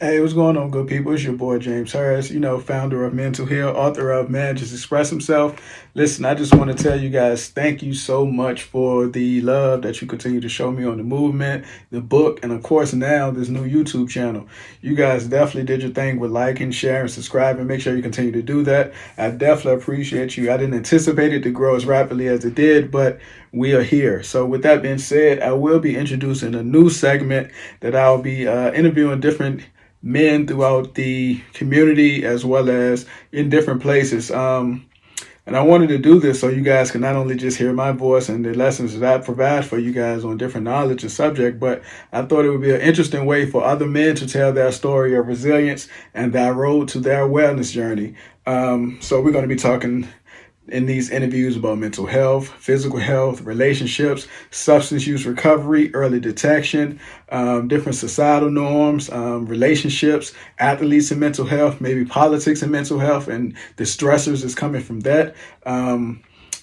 Hey, what's going on, good people? It's your boy James Harris, founder of Mental Heal, author of Man Just Express Himself. Listen, I just want to tell you guys thank you so much for the love that you continue to show me on the movement, the book, and of course now this new YouTube channel. You guys definitely did your thing with liking, sharing, subscribing. Make sure you continue to do that. I definitely appreciate you. I didn't anticipate it to grow as rapidly as it did, but we are here. So, with that being said, I will be introducing a new segment that I'll be interviewing different men throughout the community as well as in different places. And I wanted to do this so you guys can not only just hear my voice and the lessons that I provide for you guys on different knowledge and subject, but I thought it would be an interesting way for other men to tell their story of resilience and their road to their wellness journey. So we're going to be talking in these interviews about mental health, physical health, relationships, substance use recovery, early detection, different societal norms, relationships, athletes and mental health, maybe politics and mental health, and the stressors that's coming from that.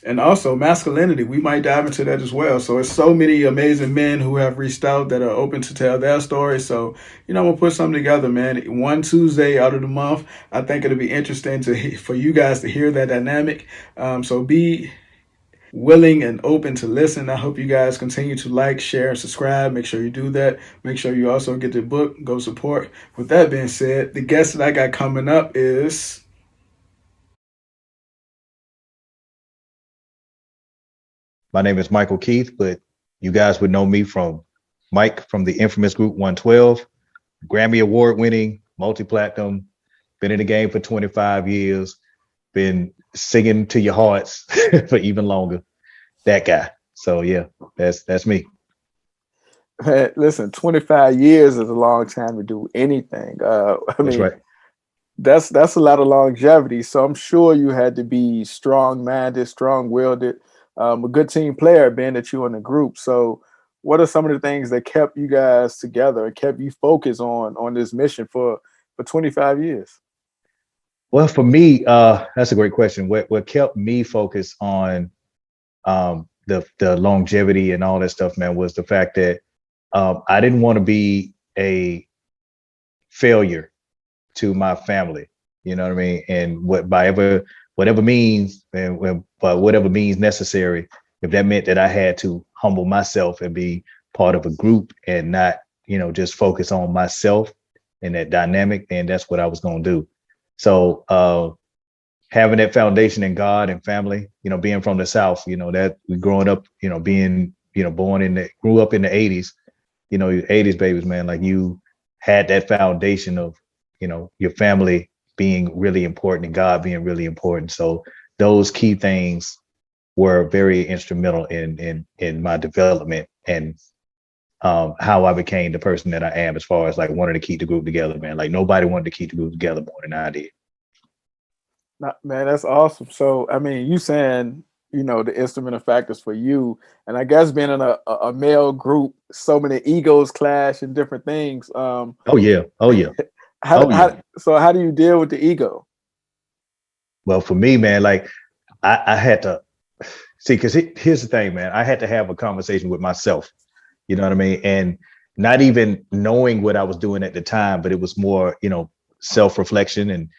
And also masculinity. We might dive into that as well. So it's so many amazing men who have reached out that are open to tell their story. So, I'm gonna put something together, man. One Tuesday out of the month. I think it'll be interesting for you guys to hear that dynamic. So be willing and open to listen. I hope you guys continue to like, share, and subscribe. Make sure you do that. Make sure you also get the book. Go support. With that being said, the guest that I got coming up is My name is Michael Keith, but you guys would know me from Mike from the infamous group 112, Grammy Award winning, multi platinum, been in the game for 25 years, been singing to your hearts for even longer. That guy. So yeah, that's me. Man, listen, 25 years is a long time to do anything. I That's mean, right. that's a lot of longevity. So I'm sure you had to be strong-minded, strong-willed, a good team player, being that you in the group. So, what are some of the things that kept you guys together and kept you focused on this mission for 25 years? Well, for me, that's a great question. What kept me focused on the longevity and all that stuff, man, was the fact that I didn't want to be a failure to my family. You know what I mean? And whatever means and by whatever means necessary, if that meant that I had to humble myself and be part of a group and not, just focus on myself and that dynamic, then that's what I was gonna do. So having that foundation in God and family, being from the South, that we growing up, being, born grew up in the 80s, 80s babies, man, like you had that foundation of, your family being really important and God being really important. So those key things were very instrumental in my development and how I became the person that I am as far as like wanting to keep the group together, man. Like nobody wanted to keep the group together more than I did. Man, that's awesome. So, I mean, you saying, the instrumental factors for you, and I guess being in a male group, so many egos clash and different things. Oh yeah. Oh yeah. How, Oh yeah. how so how do you deal with the ego? Well, for me, man, like I had to see, because here's the thing, man. I had to have a conversation with myself. You know what I mean? And not even knowing what I was doing at the time, but it was more, self-reflection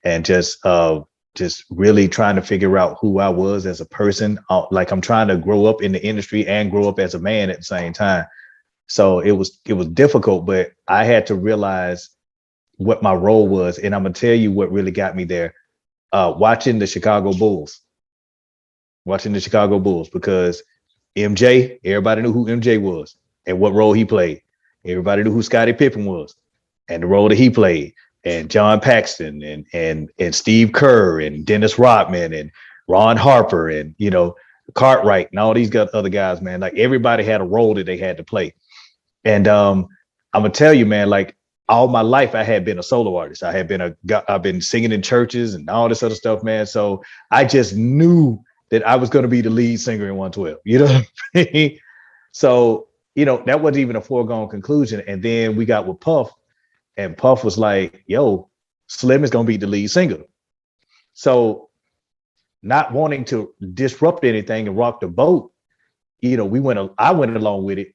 and just really trying to figure out who I was as a person. Like I'm trying to grow up in the industry and grow up as a man at the same time. So it was difficult, but I had to realize what my role was. And I'm gonna tell you what really got me there. Watching the Chicago Bulls, because MJ, everybody knew who MJ was and what role he played. Everybody knew who Scottie Pippen was and the role that he played. And John Paxson and Steve Kerr and Dennis Rodman and Ron Harper and Cartwright and all these other guys, man. Like everybody had a role that they had to play. And I'm gonna tell you, man, like all my life I had been a solo artist. I've been singing in churches and all this other stuff, man. So I just knew that I was gonna be the lead singer in 112. You know what I mean? So, that wasn't even a foregone conclusion. And then we got with Puff, and Puff was like, yo, Slim is gonna be the lead singer. So not wanting to disrupt anything and rock the boat, I went along with it,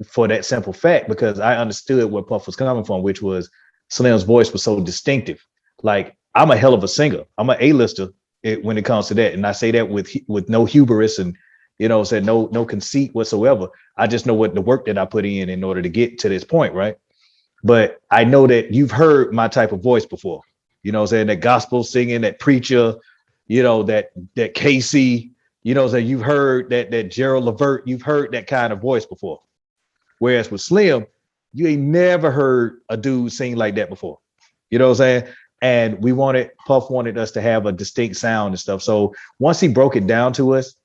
for that simple fact, because I understood where Puff was coming from, which was Slim's voice was so distinctive. Like, I'm a hell of a singer. I'm an A-lister when it comes to that. And I say that with no hubris and, said no conceit whatsoever. I just know what the work that I put in order to get to this point, right? But I know that you've heard my type of voice before. That gospel singing, that preacher, that Casey, you've heard that Gerald Levert, you've heard that kind of voice before. Whereas with Slim, you ain't never heard a dude sing like that before. You know what I'm saying? And Puff wanted us to have a distinct sound and stuff. So once he broke it down to us,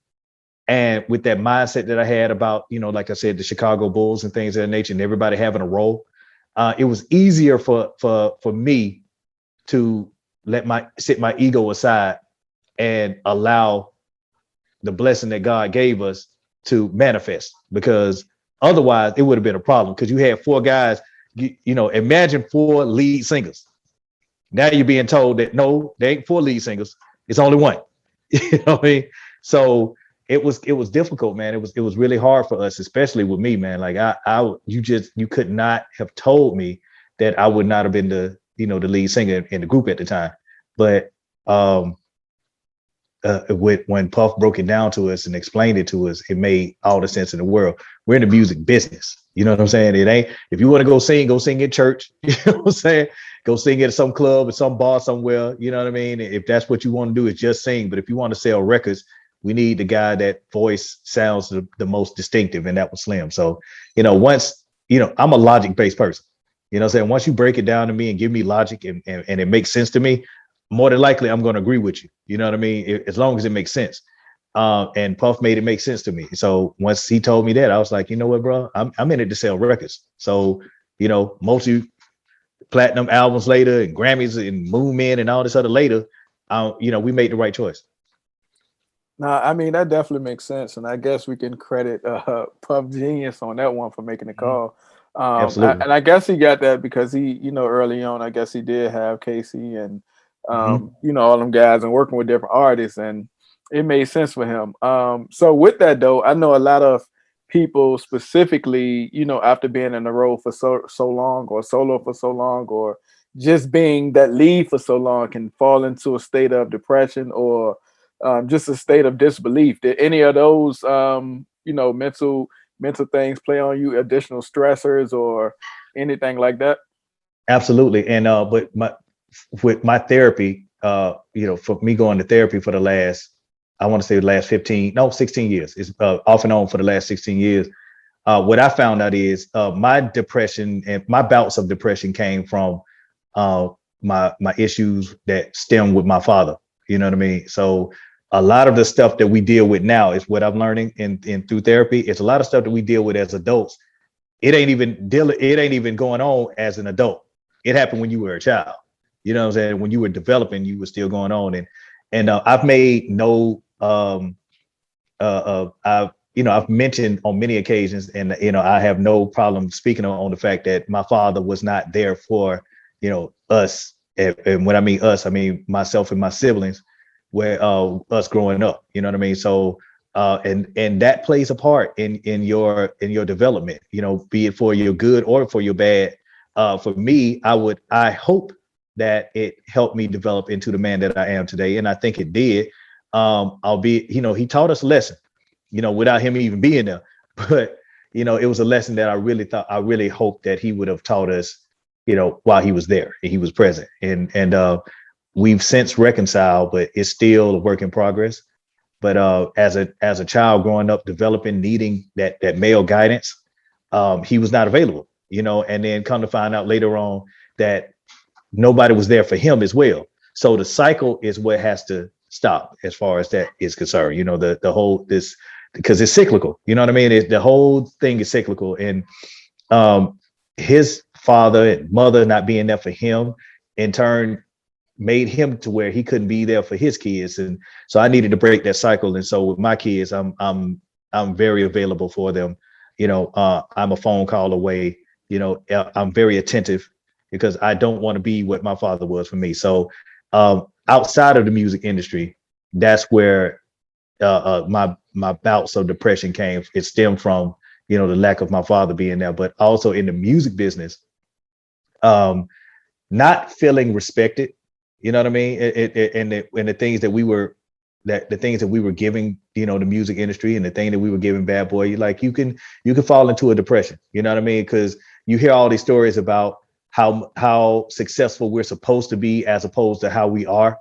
and with that mindset that I had about, like I said, the Chicago Bulls and things of that nature, and everybody having a role, it was easier for me to set my ego aside and allow the blessing that God gave us to manifest, because otherwise it would have been a problem, because you had 4 guys, imagine 4 lead singers. Now you're being told that no, there ain't 4 lead singers. It's only one. You know what I mean? So it was difficult, man. It was really hard for us, especially with me, man. Like you could not have told me that I would not have been the lead singer in the group at the time. But when Puff broke it down to us and explained it to us, it made all the sense in the world. We're in the music business. You know what I'm saying? It ain't, if you want to go sing at church, you know what I'm saying? Go sing at some club or some bar somewhere. You know what I mean? If that's what you want to do, is just sing. But if you want to sell records, we need the guy that voice sounds the most distinctive, and that was Slim. So, once, I'm a logic-based person. You know what I'm saying? Once you break it down to me and give me logic and it makes sense to me, more than likely I'm going to agree with you. You know what I mean? As long as it makes sense. And Puff made it make sense to me. So once he told me that, I was like, you know what, bro? I'm in it to sell records. So, multi-platinum albums later and Grammys and Moon Men and all this other later, we made the right choice. No, I mean, that definitely makes sense. And I guess we can credit Puff Genius on that one for making the call. Absolutely. And I guess he got that because he, early on, I guess he did have Casey and, all them guys and working with different artists, and it made sense for him. So with that, though, I know a lot of people specifically, after being in the role for so long, or solo for so long, or just being that lead for so long, can fall into a state of depression or just a state of disbelief. Did any of those, mental things play on you, additional stressors or anything like that? Absolutely. And but with my therapy, for me going to therapy for the last, I want to say the last 16 years, it's off and on for the last 16 years. What I found out is my depression and my bouts of depression came from my issues that stem with my father. You know what I mean? So a lot of the stuff that we deal with now is what I'm learning in through therapy. It's a lot of stuff that we deal with as adults. It ain't even going on as an adult. It happened when you were a child. You know what I'm saying? When you were developing, you were still going on. And I've made no I've mentioned on many occasions, and I have no problem speaking on the fact that my father was not there for us. And when I mean us, I mean myself and my siblings, where us growing up. You know what I mean? So and that plays a part in your development, be it for your good or for your bad. For me, I hope that it helped me develop into the man that I am today. And I think it did. Albeit, he taught us a lesson, without him even being there. But, it was a lesson that I really hoped that he would have taught us, while he was there and he was present. And we've since reconciled, but it's still a work in progress. But as a child growing up, developing, needing that male guidance, he was not available, and then come to find out later on that nobody was there for him as well. So the cycle is what has to stop as far as that is concerned. The whole this, because it's cyclical. You know what I mean? The whole thing is cyclical, and his father and mother not being there for him in turn made him to where he couldn't be there for his kids. And so I needed to break that cycle. And so with my kids, I'm very available for them. I'm a phone call away. I'm very attentive because I don't want to be what my father was for me. So outside of the music industry, that's where my bouts of depression came. It stemmed from, the lack of my father being there, but also in the music business, not feeling respected. You know what I mean? And the things that we were the things that we were giving, the music industry, and the thing that we were giving Bad Boy, you can fall into a depression. You know what I mean? Because you hear all these stories about how successful we're supposed to be as opposed to how we are.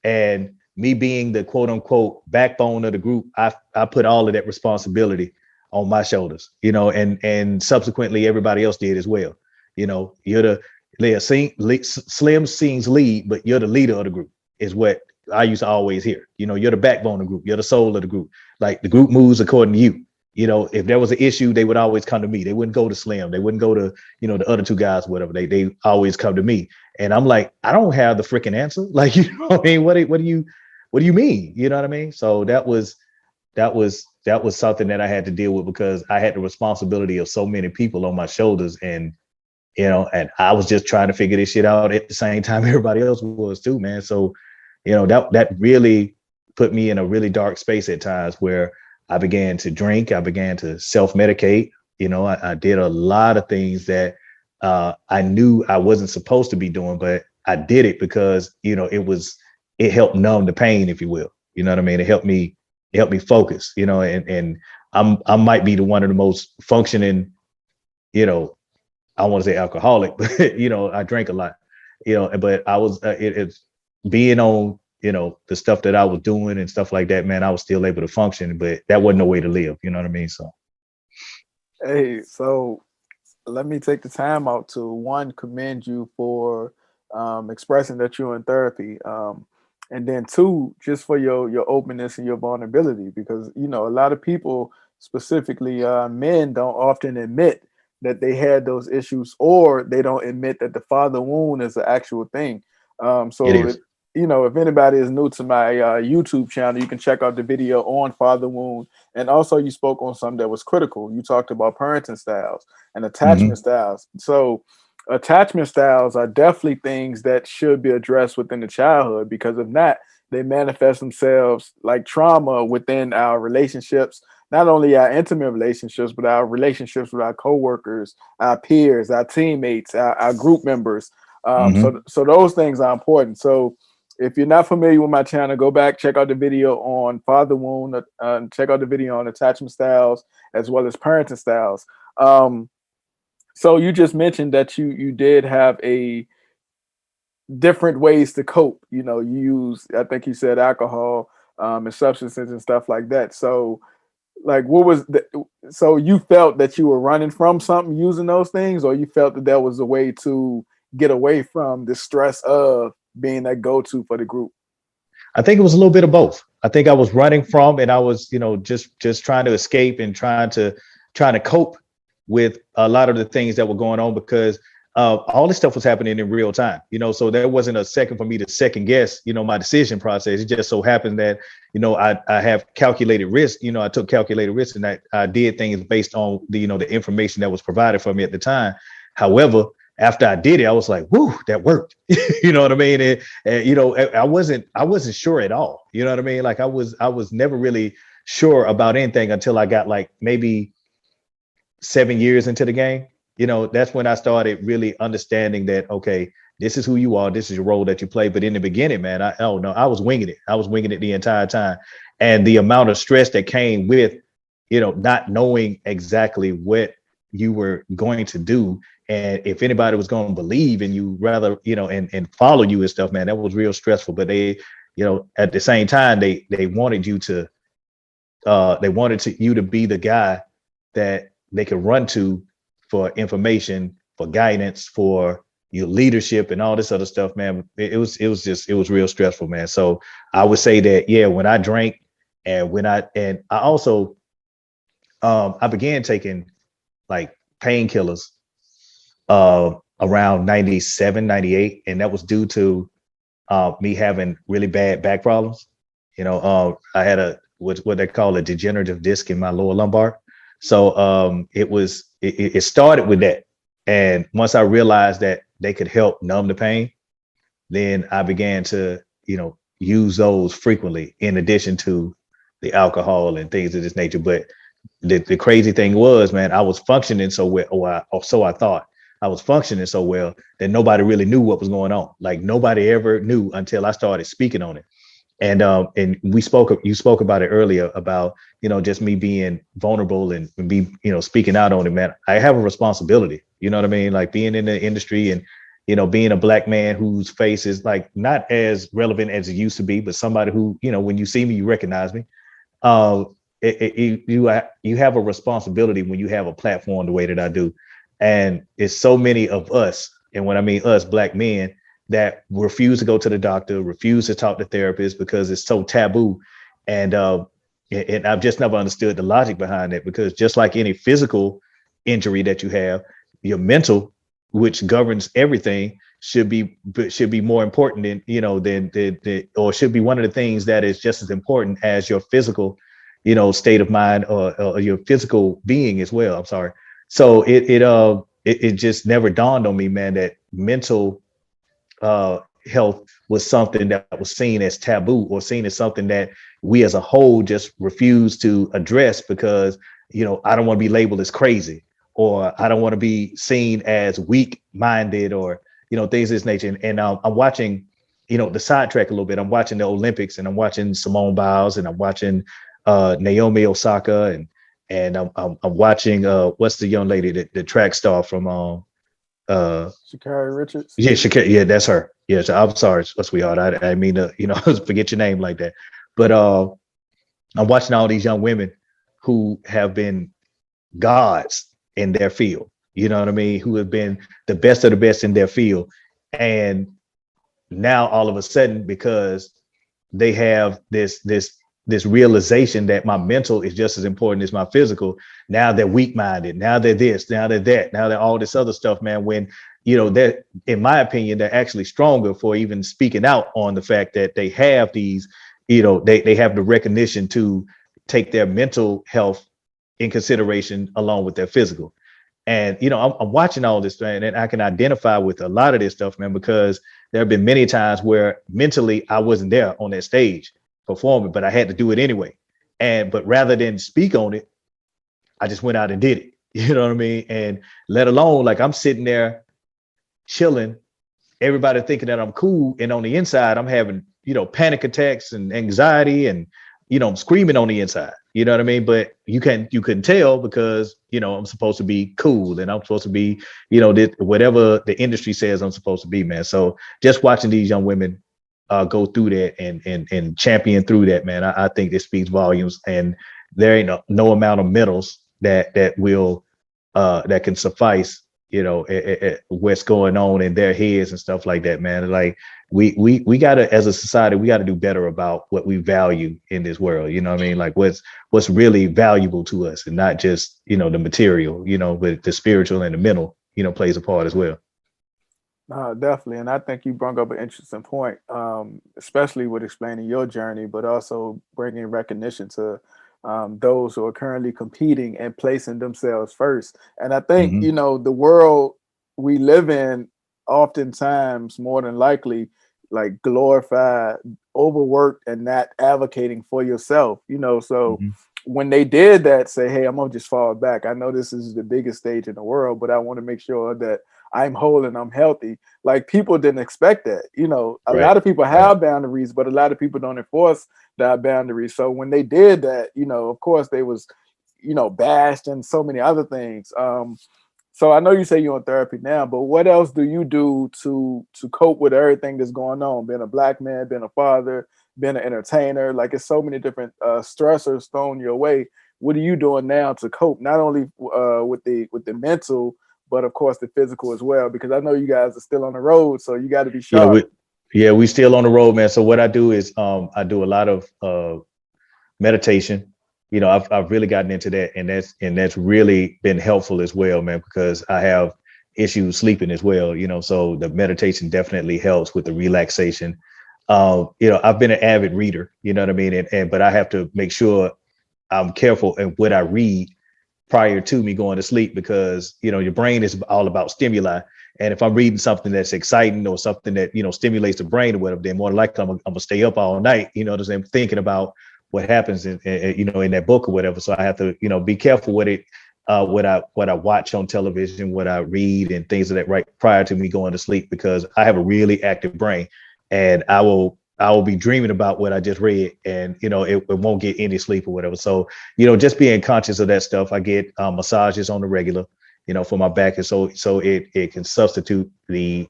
And me being the quote unquote backbone of the group, I put all of that responsibility on my shoulders, and subsequently everybody else did as well. You're Slim sings lead, but you're the leader of the group, is what I used to always hear. You're the backbone of the group, you're the soul of the group. Like, the group moves according to you. If there was an issue, they would always come to me. They wouldn't go to Slim. They wouldn't go to, the other two guys, whatever. They always come to me. And I'm like, I don't have the freaking answer. Like, what I mean? What do you mean? You know what I mean? So that was something that I had to deal with, because I had the responsibility of so many people on my shoulders. And I was just trying to figure this shit out at the same time everybody else was too, man. So, that really put me in a really dark space at times, where I began to drink. I began to self-medicate. I did a lot of things that I knew I wasn't supposed to be doing, but I did it because, it helped numb the pain, if you will. You know what I mean? It helped me focus, and I might be one of the most functioning, I want to say alcoholic, but I drank a lot, but I was it's being on, the stuff that I was doing and stuff like that, man. I was still able to function, but that wasn't no way to live. You know what I mean? So, Hey, so let me take the time out to, one, commend you for expressing that you're in therapy, and then two, just for your openness and your vulnerability, because a lot of people, specifically men, don't often admit that they had those issues, or they don't admit that the father wound is an actual thing. it So is. if anybody is new to my YouTube channel, you can check out the video on father wound. And also, you spoke on something that was critical. You talked about parenting styles and attachment styles. So attachment styles are definitely things that should be addressed within the childhood, because if not, they manifest themselves like trauma within our relationships, not only our intimate relationships, but our relationships with our coworkers, our peers, our teammates, our group members. So those things are important. So if you're not familiar with my channel, go back, check out the video on father wound, check out the video on attachment styles, as well as parenting styles. So you just mentioned that you did have a different ways to cope. You use, I think you said, alcohol, and substances and stuff like that. So, like, so you felt that you were running from something using those things, or you felt that there was a way to get away from the stress of being that go-to for the group? I think it was a little bit of both. I think I was running from, and I was, just trying to escape and trying to cope with a lot of the things that were going on, because all this stuff was happening in real time, so there wasn't a second for me to second guess, my decision process. It just so happened that, I have calculated risk. I took calculated risk, and I did things based on the information that was provided for me at the time. However, after I did it, I was like, whoo, that worked. You know what I mean? And I wasn't sure at all. You know what I mean? Like, I was never really sure about anything until I got like maybe 7 years into the game. That's when I started really understanding that, okay, this is who you are. This is your role that you play. But in the beginning, man, I was winging it. I was winging it the entire time. And the amount of stress that came with, not knowing exactly what you were going to do, and if anybody was going to believe in you, rather, and follow you and stuff, man, that was real stressful. But they, at the same time, they wanted you to, you to be the guy that they could run to for information, for guidance, for your leadership, and all this other stuff, man. It was real stressful, man. So I would say that, yeah, when I drank, and I also, I began taking like painkillers around 97, 98. And that was due to me having really bad back problems. I had what they call a degenerative disc in my lower lumbar. So it started with that. And once I realized that they could help numb the pain, then I began to, use those frequently, in addition to the alcohol and things of this nature. But the crazy thing was, man, I was functioning so well, or so I thought. I was functioning so well that nobody really knew what was going on. Like nobody ever knew until I started speaking on it. And you spoke about it earlier about, just me being vulnerable and me, speaking out on it, man. I have a responsibility, you know what I mean? Like being in the industry and, being a black man whose face is like not as relevant as it used to be, but somebody who, when you see me, you recognize me. Uh, you have a responsibility when you have a platform the way that I do. And it's so many of us, and when I mean us, black men, that refuse to go to the doctor, refuse to talk to therapists because it's so taboo. And and I've just never understood the logic behind it, because just like any physical injury that you have, your mental, which governs everything, should be more important than, than or should be one of the things that is just as important as your physical, state of mind, or your physical being as well. I'm sorry. So it just never dawned on me, man, that mental health was something that was seen as taboo, or seen as something that we as a whole just refuse to address because, I don't want to be labeled as crazy, or I don't want to be seen as weak minded, or, things of this nature. And I'm watching, the sidetrack a little bit. I'm watching the Olympics, and I'm watching Simone Biles, and I'm watching Naomi Osaka, and I'm watching what's the young lady, the track star from Sha'Carri Richards. yeah, Shakira, yeah, that's her. Yeah, so I'm sorry, sweetheart. I mean to, forget your name like that. But I'm watching all these young women who have been gods in their field. You know what I mean? Who have been the best of the best in their field. And now all of a sudden, because they have this realization that my mental is just as important as my physical, now they're weak-minded, now they're this, now they're that, now they're all this other stuff, man, when they're, in my opinion, they're actually stronger for even speaking out on the fact that they have these, they have the recognition to take their mental health in consideration along with their physical. And I'm watching all this, man, and I can identify with a lot of this stuff, man, because there have been many times where mentally I wasn't there on that stage performing, but I had to do it anyway. But rather than speak on it, I just went out and did it. You know what I mean? And let alone, like, I'm sitting there chilling, everybody thinking that I'm cool, and on the inside I'm having, panic attacks and anxiety, and I'm screaming on the inside. You know what I mean? But you couldn't tell because, I'm supposed to be cool, and I'm supposed to be, whatever the industry says I'm supposed to be, man. So just watching these young women go through that and champion through that, man, I think this speaks volumes. And there ain't no amount of medals that will that can suffice, what's going on in their heads and stuff like that, man. Like we gotta, as a society, we gotta do better about what we value in this world. You know what I mean? Like what's really valuable to us, and not just, the material, but the spiritual and the mental, plays a part as well. Definitely. And I think you brought up an interesting point, especially with explaining your journey, but also bringing recognition to those who are currently competing and placing themselves first. And I think, Mm-hmm. The world we live in, oftentimes, more than likely, like glorify overworked and not advocating for yourself, so Mm-hmm. when they did that, say, hey, I'm gonna just fall back. I know this is the biggest stage in the world, but I want to make sure that I'm whole and I'm healthy. Like, people didn't expect that. A Right. lot of people Right. have boundaries, but a lot of people don't enforce that boundary. So when they did that, of course they was, bashed and so many other things. So I know you say you're in therapy now, but what else do you do to cope with everything that's going on? Being a black man, being a father, being an entertainer, like, it's so many different stressors thrown your way. What are you doing now to cope, not only with the mental, but of course the physical as well? Because I know you guys are still on the road, so you got to be Yeah, sharp. we still on the road, man. So what I do is I do a lot of meditation. I've really gotten into that, and that's really been helpful as well, man, because I have issues sleeping as well. So the meditation definitely helps with the relaxation. I've been an avid reader, you know what I mean, but I have to make sure I'm careful in what I read prior to me going to sleep, because your brain is all about stimuli. And if I'm reading something that's exciting, or something that stimulates the brain or whatever, then more likely I'm gonna stay up all night, what I'm saying, thinking about what happens in in that book or whatever. So I have to be careful with it, what I watch on television, what I read, and things of that right prior to me going to sleep, because I have a really active brain, and I will be dreaming about what I just read, and it won't get any sleep or whatever. So just being conscious of that stuff. I get massages on the regular, for my back, and so it can substitute the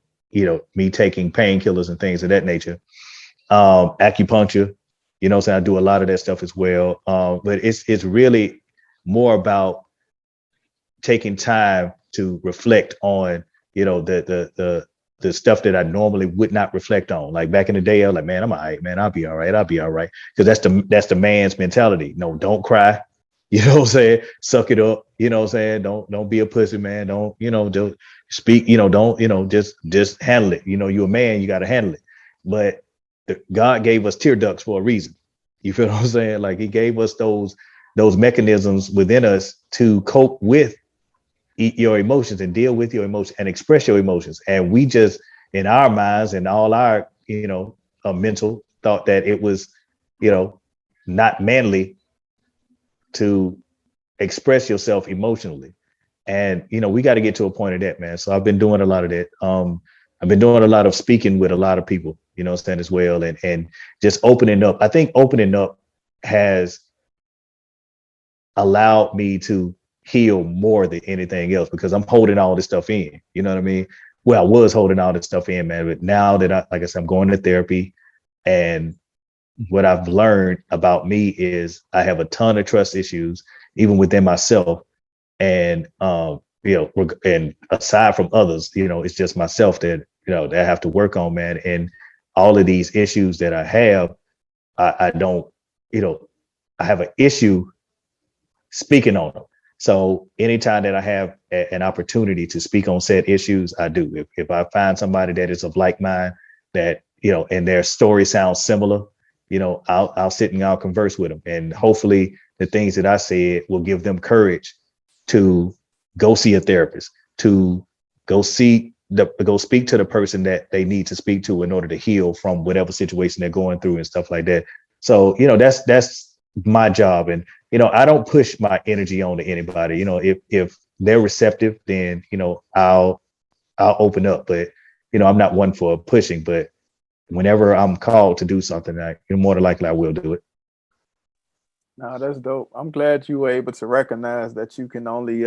me taking painkillers and things of that nature. Acupuncture, so I do a lot of that stuff as well. But it's really more about taking time to reflect on, the stuff that I normally would not reflect on. Like back in the day, I was like, man, I'm all right, man, I'll be all right. I'll be all right. Because that's the man's mentality. No, don't cry. You know what I'm saying? Suck it up. You know what I'm saying? Don't be a pussy, man. Don't, just speak, don't, just handle it. You're a man, you got to handle it. But God gave us tear ducts for a reason. You feel what I'm saying? Like he gave us those mechanisms within us to cope with your emotions and deal with your emotions and express your emotions. And we just, in our minds and all our, mental, thought that it was, not manly to express yourself emotionally. And, we got to get to a point of that, man. So I've been doing a lot of that. I've been doing a lot of speaking with a lot of people, stand as well. And just opening up. I think opening up has allowed me to heal more than anything else, because I'm holding all this stuff in, you know what I mean? Well, I was holding all this stuff in, man. But now that like I said, I'm going to therapy, and what I've learned about me is I have a ton of trust issues, even within myself. And, and aside from others, it's just myself that, that I have to work on, man. And all of these issues that I have, I don't, I have an issue speaking on them. So anytime that I have an opportunity to speak on said issues, I do. If I find somebody that is of like mind, that, and their story sounds similar, I'll sit and I'll converse with them. And hopefully the things that I said will give them courage to go see a therapist, to go speak to the person that they need to speak to in order to heal from whatever situation they're going through and stuff like that. So, that's my job. And, I don't push my energy on to anybody. If they're receptive, then, I'll open up. But, I'm not one for pushing, but whenever I'm called to do something, more than likely I will do it. No, that's dope. I'm glad you were able to recognize that you can only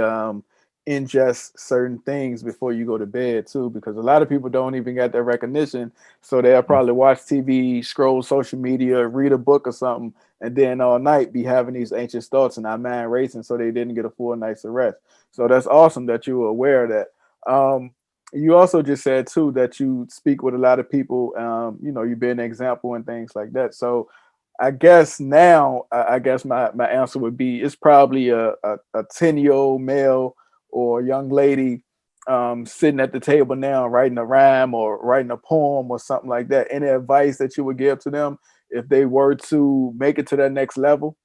ingest certain things before you go to bed too, because a lot of people don't even get that recognition. So they'll probably watch TV, scroll social media, read a book or something, and then all night be having these anxious thoughts and our mind racing, so they didn't get a full night's rest. So that's awesome that you were aware of that. You also just said too that you speak with a lot of people. You've been an example and things like that. So I guess now, I guess my answer would be it's probably a 10-year-old male or young lady sitting at the table now writing a rhyme or writing a poem or something like that. Any advice that you would give to them if they were to make it to that next level?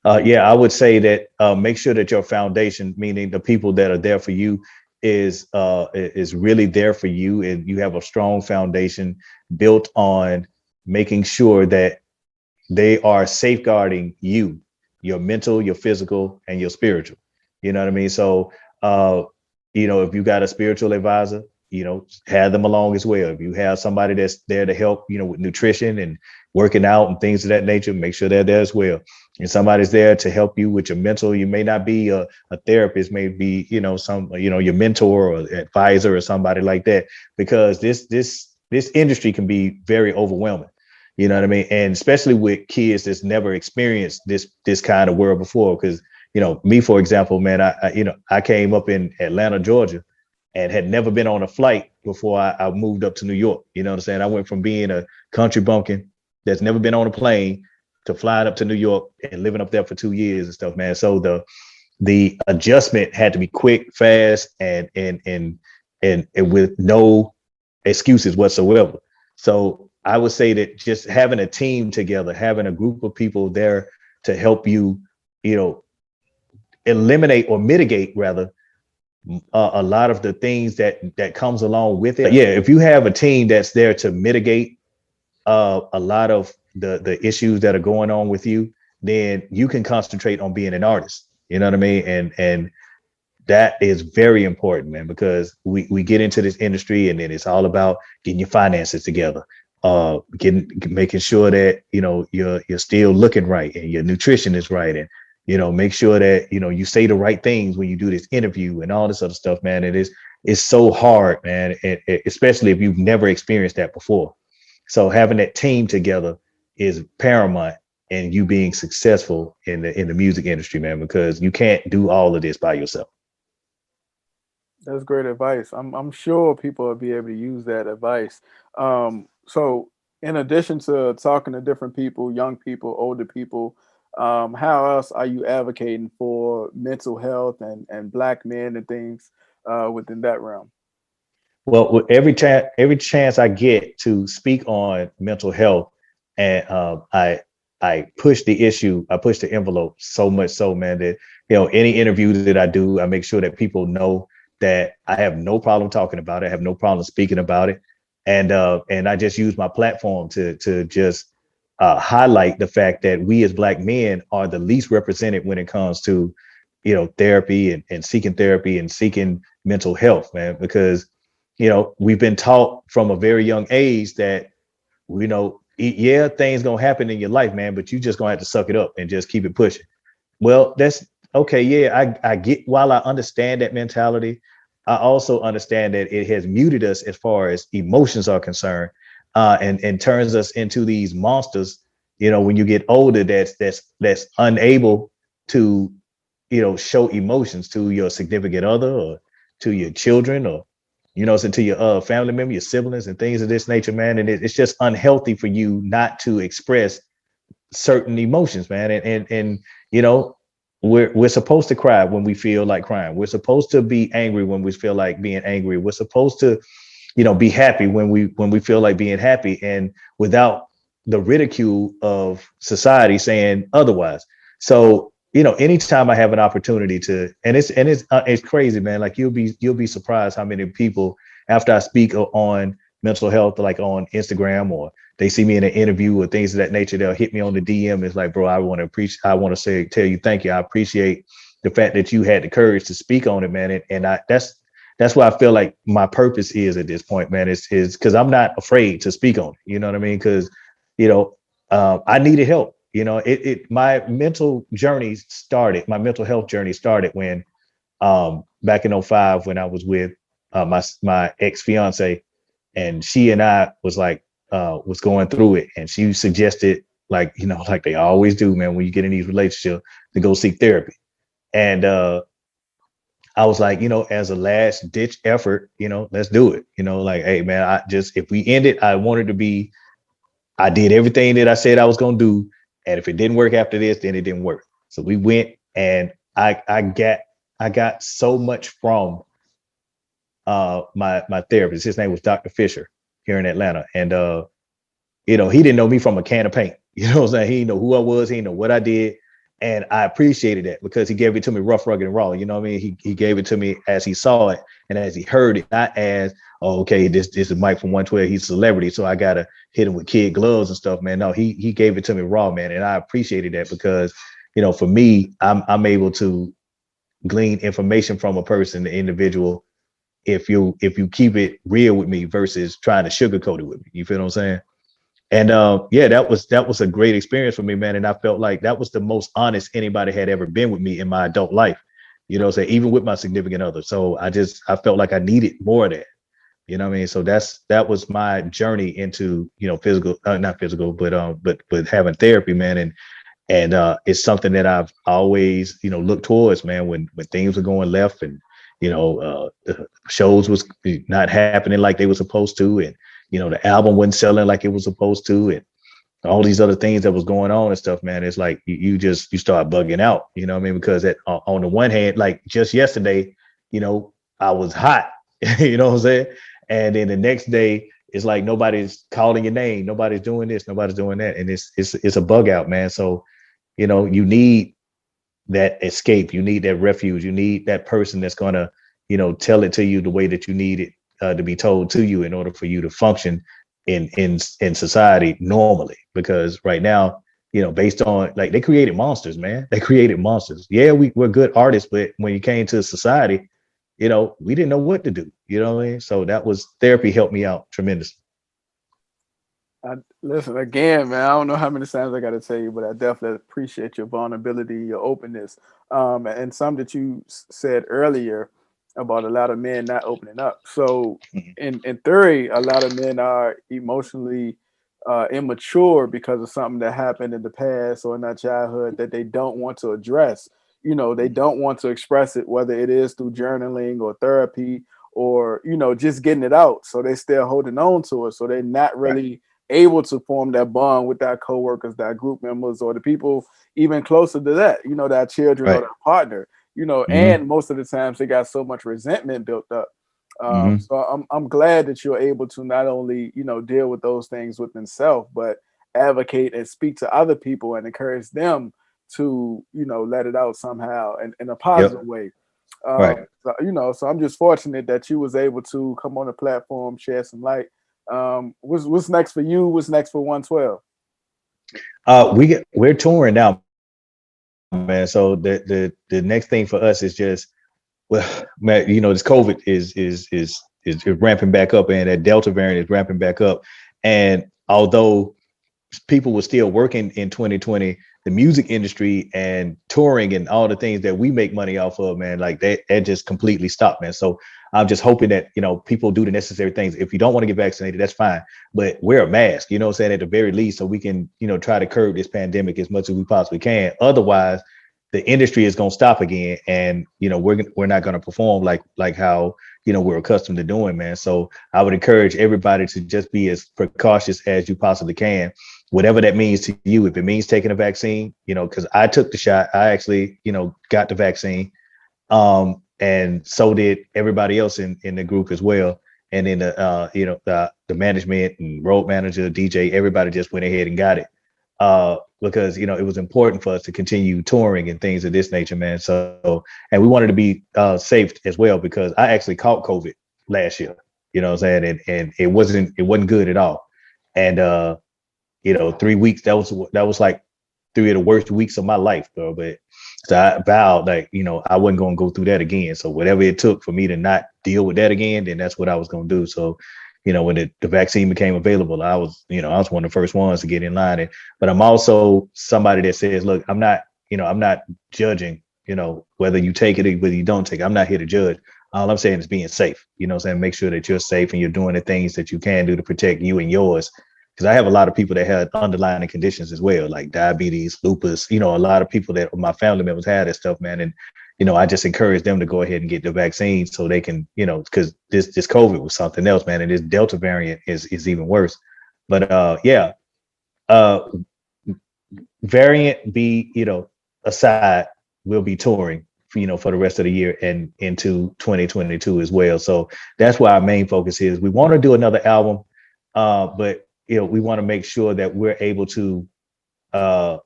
Yeah, I would say that make sure that your foundation, meaning the people that are there for you, is really there for you, and you have a strong foundation built on making sure that they are safeguarding you, your mental, your physical, and your spiritual. You know what I mean? So, if you got a spiritual advisor, have them along as well. If you have somebody that's there to help, with nutrition and working out and things of that nature, make sure they're there as well. And somebody's there to help you with your mental. You may not be a therapist, maybe, your mentor or advisor or somebody like that, because this industry can be very overwhelming. You know what I mean? And especially with kids that's never experienced this kind of world before. Because, me, for example, man, I came up in Atlanta, Georgia, and had never been on a flight before I moved up to New York. You know what I'm saying? I went from being a country bumpkin that's never been on a plane to flying up to New York and living up there for 2 years and stuff, man. So the adjustment had to be quick, fast, and with no excuses whatsoever. So I would say that just having a team together, having a group of people there to help you, eliminate or mitigate rather a lot of the things that comes along with it. Yeah, if you have a team that's there to mitigate a lot of the issues that are going on with you, then you can concentrate on being an artist. You know what I mean? And that is very important, man, because we get into this industry and then it's all about getting your finances together, making sure that, you know, you're still looking right and your nutrition is right. And, you know, make sure that, you know, you say the right things when you do this interview and all this other stuff, man. It's so hard, man. Especially if you've never experienced that before. So having that team together is paramount in you being successful in the music industry, man, because you can't do all of this by yourself. That's great advice. I'm sure people will be able to use that advice. So in addition to talking to different people, young people, older people, how else are you advocating for mental health and black men and things within that realm? Well, with every chance I get to speak on mental health, and I push the issue, I push the envelope so much so, man, that, you know, any interview that I do, I make sure that people know that I have no problem talking about it. I have no problem speaking about it, and I just use my platform to just highlight the fact that we as black men are the least represented when it comes to, you know, therapy and seeking mental health, man, because, you know, we've been taught from a very young age that, you know, yeah, things gonna happen in your life, man, but you just gonna have to suck it up and just keep it pushing. Well, that's okay. Yeah, I get, while I understand that mentality, I also understand that it has muted us as far as emotions are concerned, and turns us into these monsters, you know, when you get older, that's unable to, you know, show emotions to your significant other or to your children, or, you know, so to your family member, your siblings and things of this nature, man. And it's just unhealthy for you not to express certain emotions, man. And you know, we're supposed to cry when we feel like crying. We're supposed to be angry when we feel like being angry. We're supposed to, you know, be happy when we feel like being happy, and without the ridicule of society saying otherwise. So, you know, anytime I have an opportunity to, and it's crazy, man. Like you'll be surprised how many people, after I speak on mental health, like on Instagram, or they see me in an interview or things of that nature, they'll hit me on the DM. It's like, bro, I want to say, tell you, thank you. I appreciate the fact that you had the courage to speak on it, man. And that's why I feel like my purpose is at this point, man, is because I'm not afraid to speak on it. You know what I mean? Because, you know, I needed help. You know, my mental health journey started when, back in '05, when I was with my ex fiance, and she and I was going through it, and she suggested, like, you know, like they always do, man, when you get in these relationships, to go seek therapy. And I was like, you know, as a last ditch effort, you know, let's do it. You know, like, hey, man, if we end it, I wanted to be, I did everything that I said I was going to do. And if it didn't work after this, then it didn't work. So we went, and I got so much from my therapist. His name was Dr. Fisher here in Atlanta. And you know, he didn't know me from a can of paint. You know what I'm saying? He didn't know who I was, he didn't know what I did. And I appreciated that, because he gave it to me rough, rugged, and raw. You know what I mean? He gave it to me as he saw it and as he heard it, not as, oh, okay, this is Mike from 112. He's a celebrity, so I gotta hit him with kid gloves and stuff, man. No, he gave it to me raw, man. And I appreciated that, because, you know, for me, I'm able to glean information from a person, the individual, if you keep it real with me versus trying to sugarcoat it with me. You feel what I'm saying? And yeah, that was a great experience for me, man. And I felt like that was the most honest anybody had ever been with me in my adult life. You know, say, even with my significant other. So I felt like I needed more of that. You know what I mean? So that was my journey into, you know, not physical, but having therapy, man. And it's something that I've always, you know, looked towards, man, when things were going left, and, you know, shows was not happening like they were supposed to, and, you know, the album wasn't selling like it was supposed to, and all these other things that was going on and stuff, man. It's like you start bugging out, you know what I mean? Because on the one hand, like just yesterday, you know, I was hot, you know what I'm saying? And then the next day, it's like nobody's calling your name, nobody's doing this, nobody's doing that, and it's a bug out, man. So, you know, you need that escape, you need that refuge, you need that person that's gonna, you know, tell it to you the way that you need it to be told to you, in order for you to function in society normally, because right now, based on, like, they created monsters, man. They created monsters. Yeah, we're good artists, but when you came to society, we didn't know what to do. You know what I mean? So that was therapy helped me out tremendously. Listen again, man. I don't know how many times I got to tell you, but I definitely appreciate your vulnerability, your openness, and some that you said earlier about a lot of men not opening up. So, Mhm. in theory, a lot of men are emotionally immature because of something that happened in the past or in their childhood that they don't want to address. They don't want to express it, whether it is through journaling or therapy or just getting it out. So they still holding on to it. So they're not Right. really able to form that bond with their coworkers, their group members, or the people even closer to that, their children or Right. their partner, Hmm. and most of the times they got so much resentment built up. Hmm. So I'm glad that you're able to not only, deal with those things within self, but advocate and speak to other people and encourage them to, let it out somehow in a Yep. positive way. Right. So I'm just fortunate that you was able to come on the platform, share some light. What's next for you? What's next for 112? We're touring now, man. So the next thing for us is just, well, man, this COVID is ramping back up, and that Delta variant is ramping back up. And although people were still working in 2020, the music industry and touring and all the things that we make money off of, man, like that just completely stopped, man. So I'm just hoping that, people do the necessary things. If you don't want to get vaccinated, that's fine, but wear a mask, what I'm saying, at the very least, so we can, try to curb this pandemic as much as we possibly can. Otherwise, the industry is going to stop again, and we're not going to perform like how we're accustomed to doing, man. So I would encourage everybody to just be as precautious as you possibly can, whatever that means to you. If it means taking a vaccine, because I took the shot, I actually, got the vaccine. And so did everybody else in the group as well. And then the management and road manager, DJ, everybody just went ahead and got it. Because it was important for us to continue touring and things of this nature, man. So, and we wanted to be safe as well, because I actually caught COVID last year. You know what I'm saying? And it wasn't good at all. And 3 weeks, that was like 3 of the worst weeks of my life, bro. But so I vowed, like, I wasn't gonna go through that again. So whatever it took for me to not deal with that again, then that's what I was gonna do. So, when the vaccine became available, I was one of the first ones to get in line. But I'm also somebody that says, look, I'm not judging, whether you take it or whether you don't take it. I'm not here to judge. All I'm saying is being safe. You know what I'm saying? Make sure that you're safe and you're doing the things that you can do to protect you and yours, because I have a lot of people that had underlying conditions as well, like diabetes, lupus. A lot of people that my family members had that stuff, man. And I just encourage them to go ahead and get the vaccine so they can, because this COVID was something else, man, and this Delta variant is even worse. But yeah, uh, variant be aside, we'll be touring, for the rest of the year and into 2022 as well. So that's why our main focus is. We want to do another album, but we want to make sure that we're able to uh,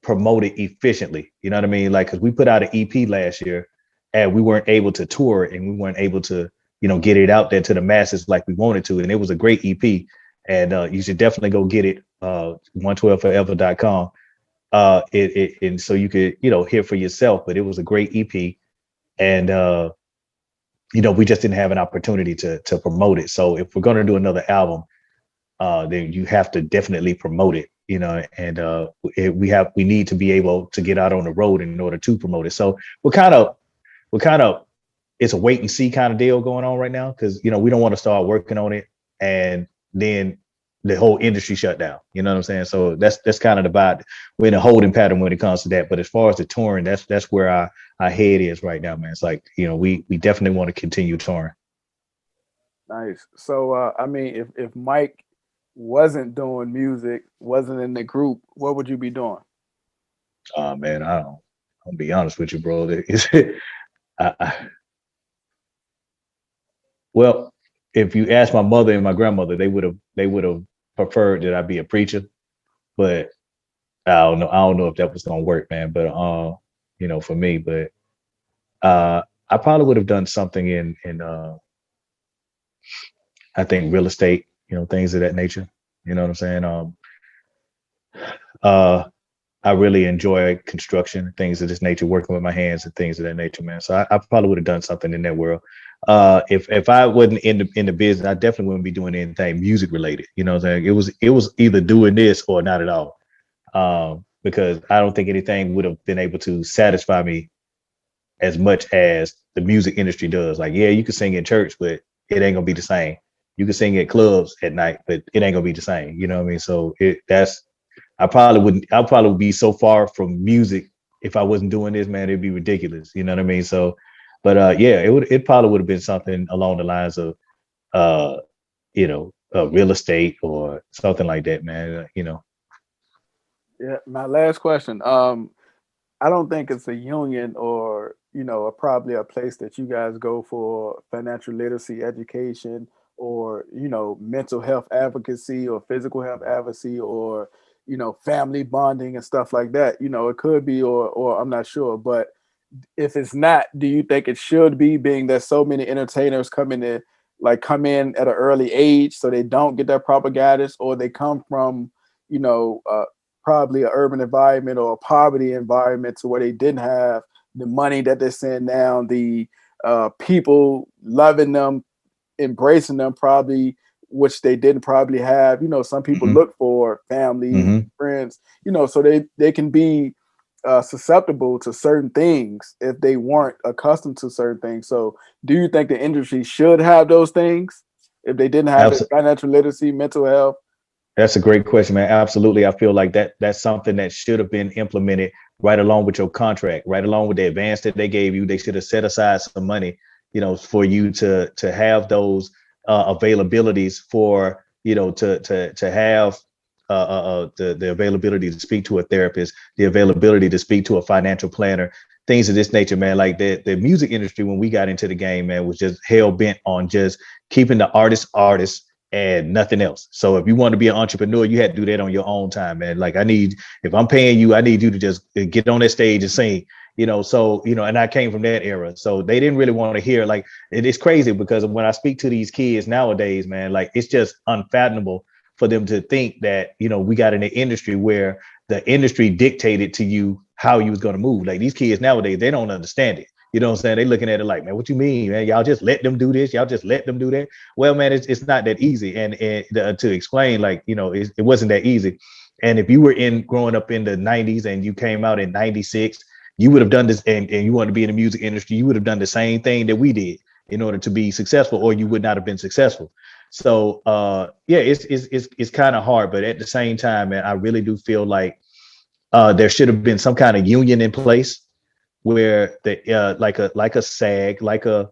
promote it efficiently. You know what I mean? Like, because we put out an EP last year and we weren't able to tour it, and we weren't able to, get it out there to the masses like we wanted to. And it was a great EP. And you should definitely go get it, 112forever.com. And so you could, hear for yourself. But it was a great EP. And we just didn't have an opportunity to promote it. So if we're gonna do another album, then you have to definitely promote it, and we need to be able to get out on the road in order to promote it. So we're kind of it's a wait and see kind of deal going on right now, because we don't want to start working on it and then the whole industry shut down. You know what I'm saying? So that's kind of the vibe. We're in a holding pattern when it comes to that. But as far as the touring, that's where our head is right now, man. It's like, we definitely want to continue touring. Nice. So I mean, if Mike wasn't doing music, wasn't in the group, what would you be doing? Man, I'll be honest with you, bro. I, well, if you ask my mother and my grandmother, they would have preferred that I be a preacher, but I don't know if that was gonna work, man. But for me, but I probably would have done something in I think real estate. things of that nature. You know what I'm saying? I really enjoy construction, things of this nature, working with my hands and things of that nature, man. So I probably would have done something in that world. If I wasn't in the business, I definitely wouldn't be doing anything music related. You know what I'm saying? It was either doing this or not at all. Because I don't think anything would have been able to satisfy me as much as the music industry does. Like, yeah, you can sing in church, but it ain't gonna be the same. You can sing at clubs at night, but it ain't gonna be the same. You know what I mean? So I probably would be so far from music if I wasn't doing this, man, it'd be ridiculous. You know what I mean? So, but yeah, it probably would have been something along the lines of uh, real estate or something like that, man. Yeah, my last question. I don't think it's a union or probably a place that you guys go for financial literacy education or mental health advocacy or physical health advocacy or family bonding and stuff like that. It could be or I'm not sure, but if it's not, do you think it should be, being that so many entertainers come in at an early age so they don't get that proper guidance, or they come from you know uh, probably an urban environment or a poverty environment to where they didn't have the money that they're seeing now, the people loving them, embracing them, probably, which they didn't probably have. Some people Mm-hmm. look for family, Mm-hmm. friends, so they can be susceptible to certain things if they weren't accustomed to certain things. So, do you think the industry should have those things if they didn't have it? Financial literacy, mental health. That's a great question, man. Absolutely. I feel like that's something that should have been implemented right along with your contract, right along with the advance that they gave you. They should have set aside some money, for you to have those availabilities for, to have the availability to speak to a therapist, the availability to speak to a financial planner, things of this nature, man. Like the music industry, when we got into the game, man, was just hell bent on just keeping the artists and nothing else. So if you want to be an entrepreneur, you had to do that on your own time, man. Like if I'm paying you, I need you to just get on that stage and sing, so, and I came from that era. So they didn't really want to hear, like, it's crazy because when I speak to these kids nowadays, man, like it's just unfathomable for them to think that, we got in an industry where the industry dictated to you how you was going to move. Like these kids nowadays, they don't understand it. You know what I'm saying? They looking at it like, man, what you mean, man? Y'all just let them do this. Y'all just let them do that. Well, man, it's not that easy. And to explain, like, it wasn't that easy. And if you were growing up in the 90s and you came out in 96, you would have done this, and you want to be in the music industry, you would have done the same thing that we did in order to be successful, or you would not have been successful. So yeah, it's kind of hard, but at the same time, man, I really do feel like there should have been some kind of union in place where like a SAG, like a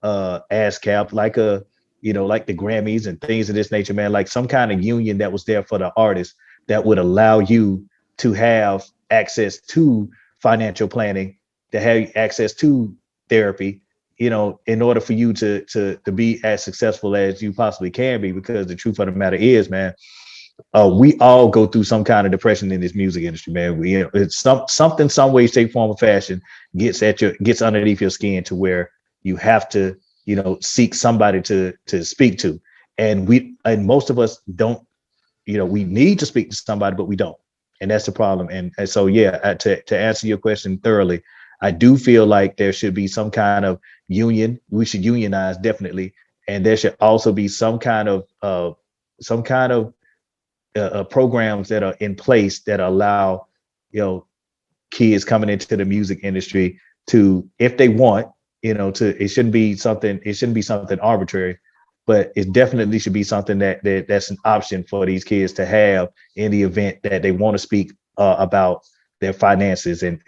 ASCAP, like like the Grammys and things of this nature, man, like some kind of union that was there for the artists that would allow you to have access to financial planning, to have access to therapy, in order for you to be as successful as you possibly can be. Because the truth of the matter is, man, we all go through some kind of depression in this music industry, man. It's something, some way, shape, form, or fashion gets underneath your skin to where you have to, seek somebody to speak to. And most of us don't, we need to speak to somebody, but we don't. And that's the problem. And so, yeah, to answer your question thoroughly, I do feel like there should be some kind of union. We should unionize, definitely. And there should also be some kind of programs that are in place that allow, kids coming into the music industry to, if they want, it shouldn't be something arbitrary, but it definitely should be something that's an option for these kids to have in the event that they want to speak about their finances and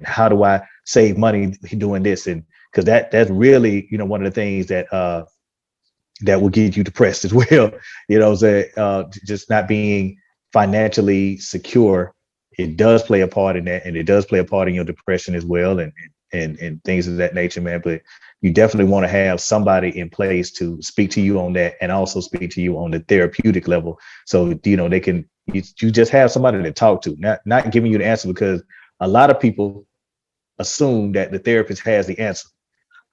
how do I save money doing this, and because that's really one of the things that will get you depressed as well. Just not being financially secure, it does play a part in that, and it does play a part in your depression as well, and things of that nature, man. But you definitely want to have somebody in place to speak to you on that, and also speak to you on the therapeutic level. So they can, you just have somebody to talk to, not giving you the answer, because a lot of people assume that the therapist has the answer.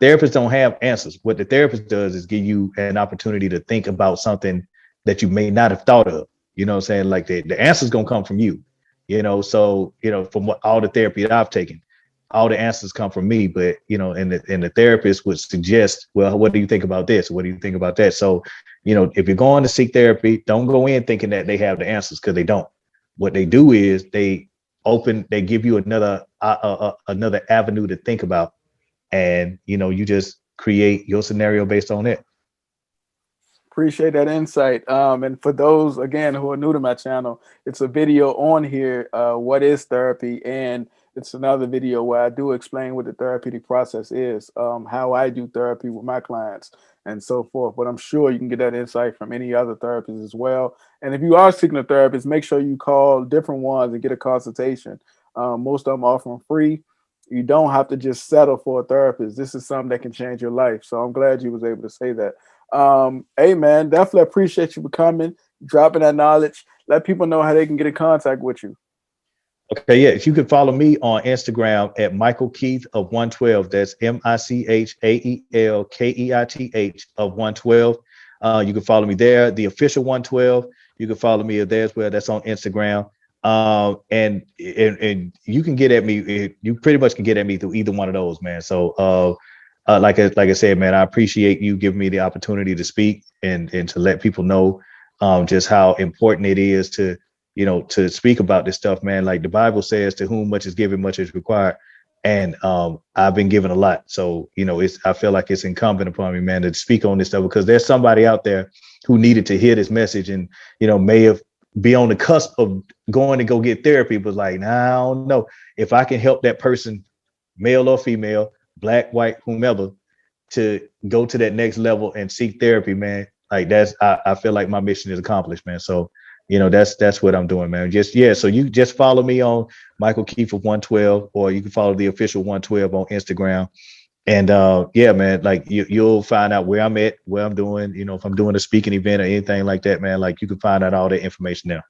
Therapists don't have answers. What the therapist does is give you an opportunity to think about something that you may not have thought of. You know what I'm saying? Like the answer's gonna come from you. So from what all the therapy that I've taken, all the answers come from me. But and the therapist would suggest, well, what do you think about this? What do you think about that? So, if you're going to seek therapy, don't go in thinking that they have the answers, because they don't. What they do is they give you another avenue to think about, and you just create your scenario based on it. Appreciate that insight. And for those again who are new to my channel, it's a video on here. What is therapy? And it's another video where I do explain what the therapeutic process is, how I do therapy with my clients, and so forth. But I'm sure you can get that insight from any other therapist as well. And if you are seeking a therapist, make sure you call different ones and get a consultation. Most of them offer them free. You don't have to just settle for a therapist. This is something that can change your life. So I'm glad you was able to say that. Hey man, definitely appreciate you for coming, dropping that knowledge. Let people know how they can get in contact with you. Okay, yeah. If you could follow me on Instagram at Michael Keith of 112. That's MICHAELKEITH of 112. You can follow me there. The official 112. You can follow me there as well. That's on Instagram. And you can get at me. You pretty much can get at me through either one of those, man. So like I said, man, I appreciate you giving me the opportunity to speak and to let people know just how important it is to speak about this stuff, man. Like the Bible says, to whom much is given, much is required. And I've been given a lot. So, I feel like it's incumbent upon me, man, to speak on this stuff, because there's somebody out there who needed to hear this message and, may have be on the cusp of going to go get therapy, but like, nah, I don't know. If I can help that person, male or female, black, white, whomever, to go to that next level and seek therapy, man, like I feel like my mission is accomplished, man. So, that's what I'm doing, man. So you just follow me on Michael Keith of 112, or you can follow the official 112 on Instagram. And yeah, man, like you'll find out where I'm at, what I'm doing, if I'm doing a speaking event or anything like that, man, like you can find out all that information there.